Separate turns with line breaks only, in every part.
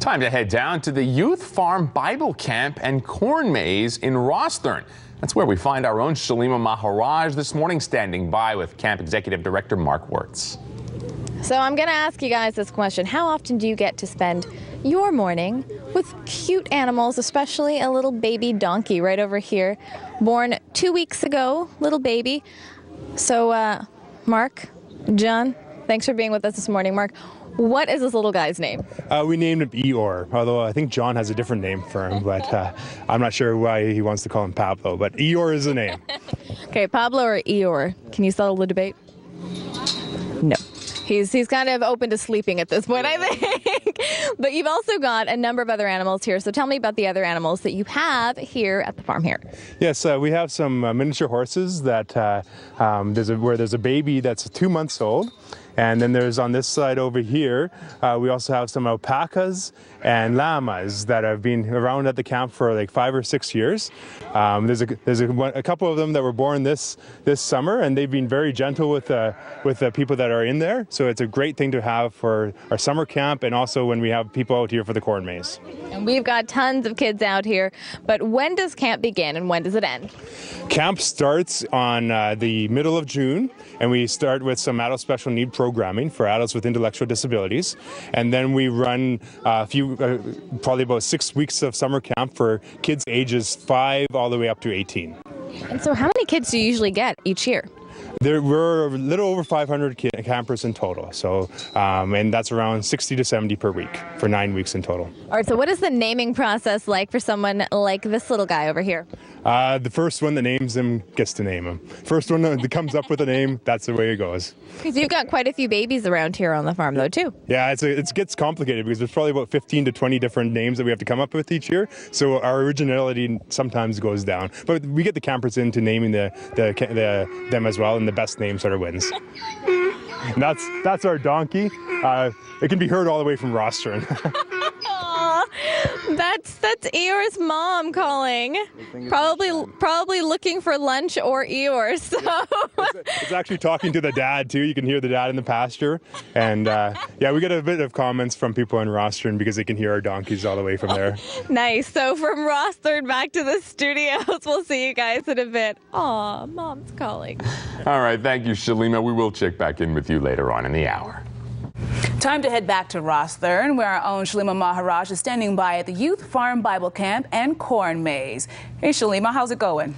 Time to head down to the Youth Farm Bible Camp and Corn Maze in Rosthern. That's where we find our own Shalima Maharaj this morning, standing by with Camp Executive Director Mark Wirtz.
So I'm going to ask you guys this question. How often do you get to spend your morning with cute animals, especially a little baby donkey right over here, born 2 weeks ago, little baby. So Mark, John, thanks for being with us this morning. Mark, what is this little guy's name?
We named him Eeyore, although I think John has a different name for him, but I'm not sure why he wants to call him Pablo, but Eeyore is the name.
Okay, Pablo or Eeyore? Can you settle the debate? No. He's kind of open to sleeping at this point, I think. But you've also got a number of other animals here. So tell me about the other animals that you have here at the farm here.
Yes, we have some miniature horses that where there's a baby that's 2 months old. And then there's on this side over here, we also have some alpacas and llamas that have been around at the camp for like 5 or 6 years. There's a couple of them that were born this summer, and they've been very gentle with the people that are in there. So it's a great thing to have for our summer camp, and also when we have people out here for the corn maze.
And we've got tons of kids out here, but when does camp begin and when does it end?
Camp starts on the middle of June, and we start with some adult special need programming for adults with intellectual disabilities, and then we run probably about 6 weeks of summer camp for kids ages 5 all the way up to 18.
And so how many kids do you usually get each year?
There were a little over 500 campers in total, so and that's around 60 to 70 per week for 9 weeks in total.
All right, so what is the naming process like for someone like this little guy over here?
The first one that names him gets to name him. First one that comes up with a name, that's the way it goes.
Because you've got quite a few babies around here on the farm, though, too.
Yeah, it gets complicated because there's probably about 15 to 20 different names that we have to come up with each year, so our originality sometimes goes down. But we get the campers into naming them as well, and the best name sort of wins. And that's our donkey. It can be heard all the way from Rosthern.
That's Eeyore's mom calling. Probably looking for lunch or Eeyore. So
it's actually talking to the dad too. You can hear the dad in the pasture, and yeah, we get a bit of comments from people in Rosthern because they can hear our donkeys all the way from there.
Nice. So from Rosthern back to the studios. We'll see you guys in a bit. Aw, mom's calling.
All right, thank you, Shalima. We will check back in with you later on in the hour.
Time to head back to Rosthern, where our own Shalima Maharaj is standing by at the Youth Farm Bible Camp and Corn Maze. Hey, Shalima, how's it going?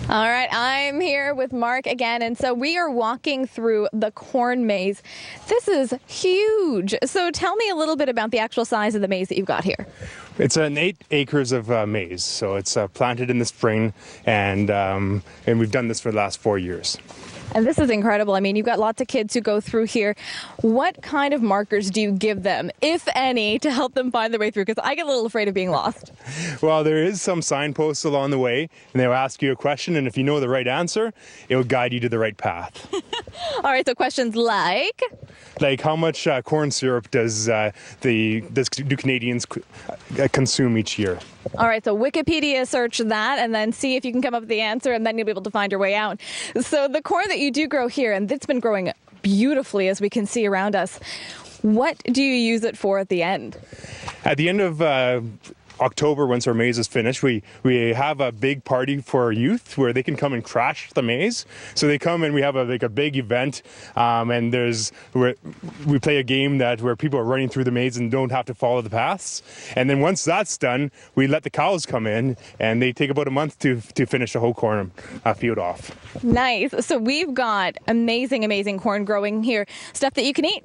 All right, I'm here with Mark again, and so we are walking through the corn maze. This is huge. So tell me a little bit about the actual size of the maze that you've got here.
It's an 8 acres of maize, so it's planted in the spring, and we've done this for the last 4 years.
And this is incredible. I mean, you've got lots of kids who go through here. What kind of markers do you give them, if any, to help them find their way through? Because I get a little afraid of being lost.
Well, there is some signposts along the way, and they'll ask you a question, and if you know the right answer, it will guide you to the right path.
All right, so questions like?
Like how much corn syrup do Canadians consume each year?
All right, so Wikipedia search that and then see if you can come up with the answer, and then you'll be able to find your way out. So the corn that you do grow here, and it's been growing beautifully as we can see around us, what do you use it for at the end? At
the end of October, once our maze is finished, we have a big party for our youth where they can come and crash the maze. So they come and we have a big event, and we play a game where people are running through the maze and don't have to follow the paths. And then once that's done, we let the cows come in, and they take about a month to finish the whole corn field off. Nice.
So we've got amazing corn growing here, stuff that you can eat.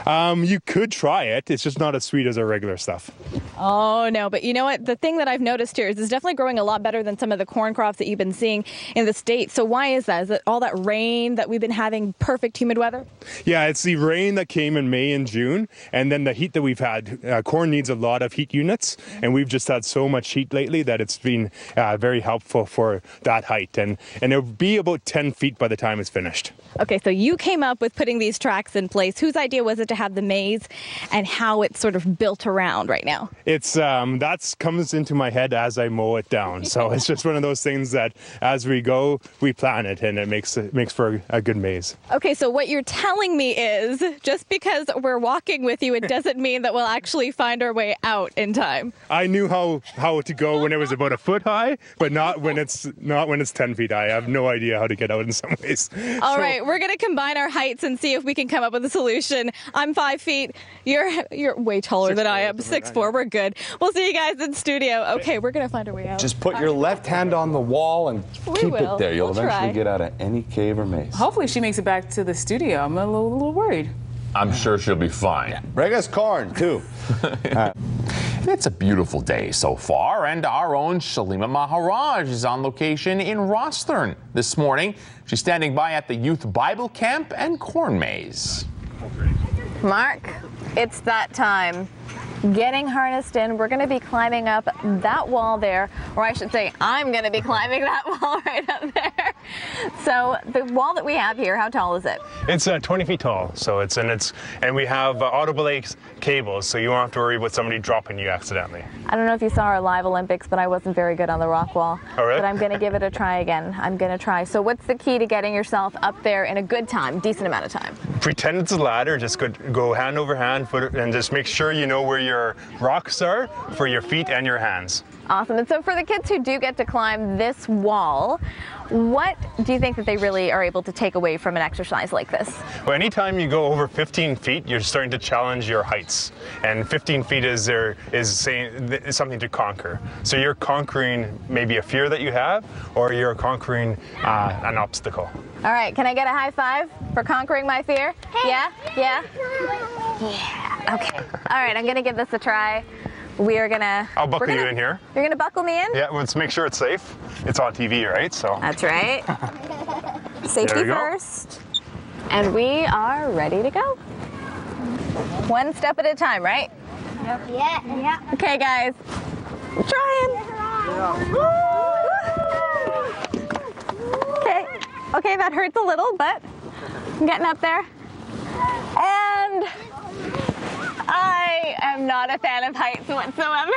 You could try it. It's just not as sweet as our regular stuff.
Oh, no. But you know what? The thing that I've noticed here is it's definitely growing a lot better than some of the corn crops that you've been seeing in the States. So why is that? Is it all that rain that we've been having, perfect humid weather?
Yeah, it's the rain that came in May and June, and then the heat that we've had. Corn needs a lot of heat units, and we've just had so much heat lately that it's been very helpful for that height. And it'll be about 10 feet by the time it's finished.
Okay, so you came up with putting these tracks in place. Whose idea was it to have the maze and how it's sort of built around right now?
It's that comes into my head as I mow it down. So it's just one of those things that as we go, we plan it, and it makes for a good maze.
Okay, so what you're telling me is just because we're walking with you, it doesn't mean that we'll actually find our way out in time.
I knew how to go when it was about a foot high, but not when it's 10 feet high. I have no idea how to get out in some ways.
All right, we're gonna combine our heights and see if we can come up with a solution. I'm 5 feet. You're way taller than I am. 6'4". We're good. We'll see you guys in studio. Okay, we're gonna find our way out.
Just put your left hand on the wall and keep it there. You'll eventually
try.
get out of any cave or maze.
Hopefully she makes it back to the studio. I'm a little worried.
I'm sure she'll be fine.
Bring us corn, too.
It's a beautiful day so far, and our own Shalima Maharaj is on location in Rosthern this morning. She's standing by at the Youth Bible Camp and Corn Maze.
Mark, it's that time. Getting harnessed in, we're going to be climbing up that wall there, or I should say I'm going to be climbing that wall right up there. So the wall that we have here, how tall is it?
It's 20 feet tall, so and we have auto belay cables, so you won't have to worry about somebody dropping you accidentally.
I don't know if you saw our live Olympics, but I wasn't very good on the rock wall.
Oh, really?
But I'm going to give it a try again. I'm going to try. So what's the key to getting yourself up there in a good time, decent amount of time?
Pretend it's a ladder, just go hand over hand, and just make sure you know where your rocks are for your feet and your hands.
Awesome. And so for the kids who do get to climb this wall, what do you think that they really are able to take away from an exercise like this?
Well, anytime you go over 15 feet, you're starting to challenge your heights. And 15 feet is something to conquer. So you're conquering maybe a fear that you have, or you're conquering an obstacle.
All right, can I get a high five for conquering my fear? Yeah? Yeah? Yeah, okay. All right, I'm gonna give this a try.
I'll buckle you in here.
You're gonna buckle me in?
Yeah, let's make sure it's safe. It's on TV, right? So.
That's right. Safety first. And we are ready to go. One step at a time, right?
Yep. Yeah.
Okay, guys. I'm trying. Okay. Okay, that hurts a little, but I'm getting up there. And I am not a fan of heights whatsoever.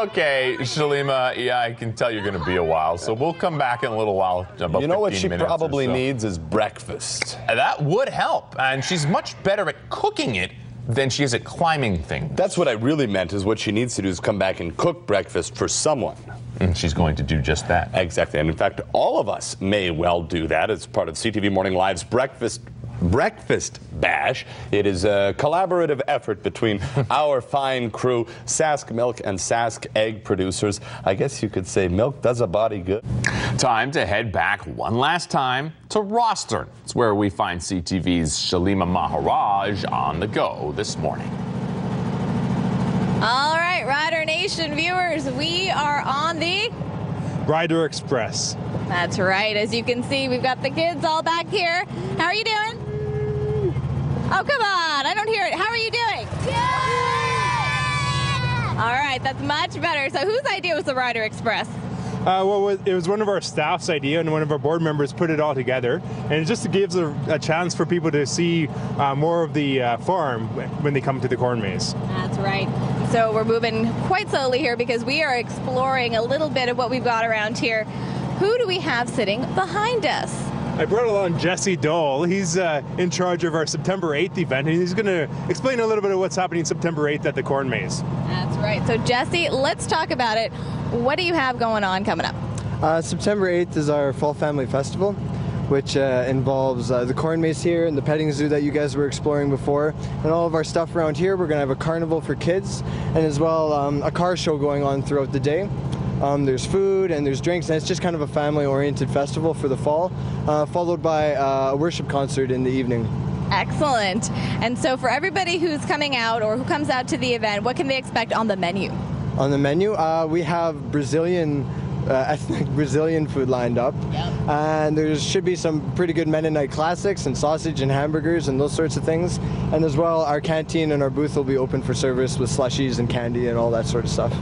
Okay, Shalima, yeah, I can tell you're going to be a while, so we'll come back in a little while. About
You know what she
15 minutes
probably
or so.
needs is breakfast.
That would help, and she's much better at cooking it than she is at climbing things.
That's what I really meant, is what she needs to do is come back and cook breakfast for someone.
And she's going to do just that.
Exactly, and in fact, all of us may well do that as part of CTV Morning Live's Breakfast Bash. It is a collaborative effort between our fine crew, Sask Milk and Sask Egg producers. I guess you could say milk does a body good.
Time to head back one last time to Rosthern. It's where we find CTV's Shalima Maharaj on the go this morning.
All right, Rider Nation viewers, we are on the
Rider Express.
That's right. As you can see, we've got the kids all back here. How are you doing? Oh, come on. I don't hear it. How are you doing? Yeah! All right, that's much better. So whose idea was the Rider Express?
Well, it was one of our staff's idea, and one of our board members put it all together. And it just gives a chance for people to see more of the farm when they come to the corn maze.
That's right. So we're moving quite slowly here because we are exploring a little bit of what we've got around here. Who do we have sitting behind us?
I brought along Jesse Dole. He's in charge of our September 8th event, and he's going to explain a little bit of what's happening September 8th at the corn maze.
That's right. So Jesse, let's talk about it. What do you have going on coming up?
September 8th is our Fall Family Festival, which involves the corn maze here and the petting zoo that you guys were exploring before, and all of our stuff around here. We're going to have a carnival for kids, and as well a car show going on throughout the day. There's food and there's drinks, and it's just kind of a family-oriented festival for the fall, followed by a worship concert in the evening.
Excellent. And so for everybody who's coming out or who comes out to the event, what can they expect on the menu?
On the menu, we have ethnic Brazilian food lined up.
Yep.
And there should be some pretty good Mennonite classics and sausage and hamburgers and those sorts of things. And as well, our canteen and our booth will be open for service with slushies and candy and all that sort of stuff.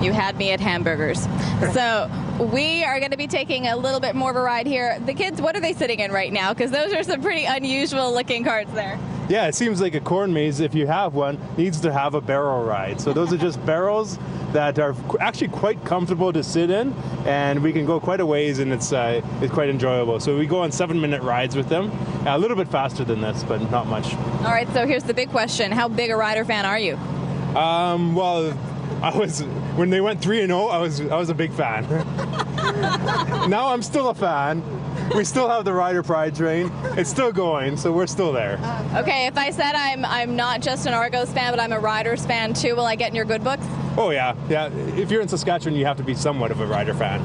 You had me at hamburgers. So we are going to be taking a little bit more of a ride here. The kids, what are they sitting in right now? Because those are some pretty unusual looking carts there.
Yeah, it seems like a corn maze, if you have one, needs to have a barrel ride. So those are just barrels that are actually quite comfortable to sit in, and we can go quite a ways, and it's quite enjoyable. So we go on 7-minute rides with them, a little bit faster than this, but not much.
All right, so here's the big question. How big a rider fan are you?
Well, when they went 3-0, I was a big fan. Now I'm still a fan. We still have the Rider Pride train. It's still going, so we're still there.
Okay, if I said I'm not just an Argos fan, but I'm a Riders fan too, will I get in your good books?
Oh yeah. If you're in Saskatchewan, you have to be somewhat of a Rider fan.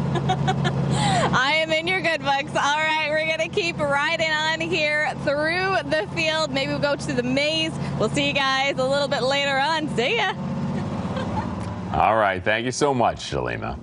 I am in your good books. All right, we're going to keep riding on here through the field. Maybe we'll go to the maze. We'll see you guys a little bit later on. See ya.
All right. Thank you so much, Shalima.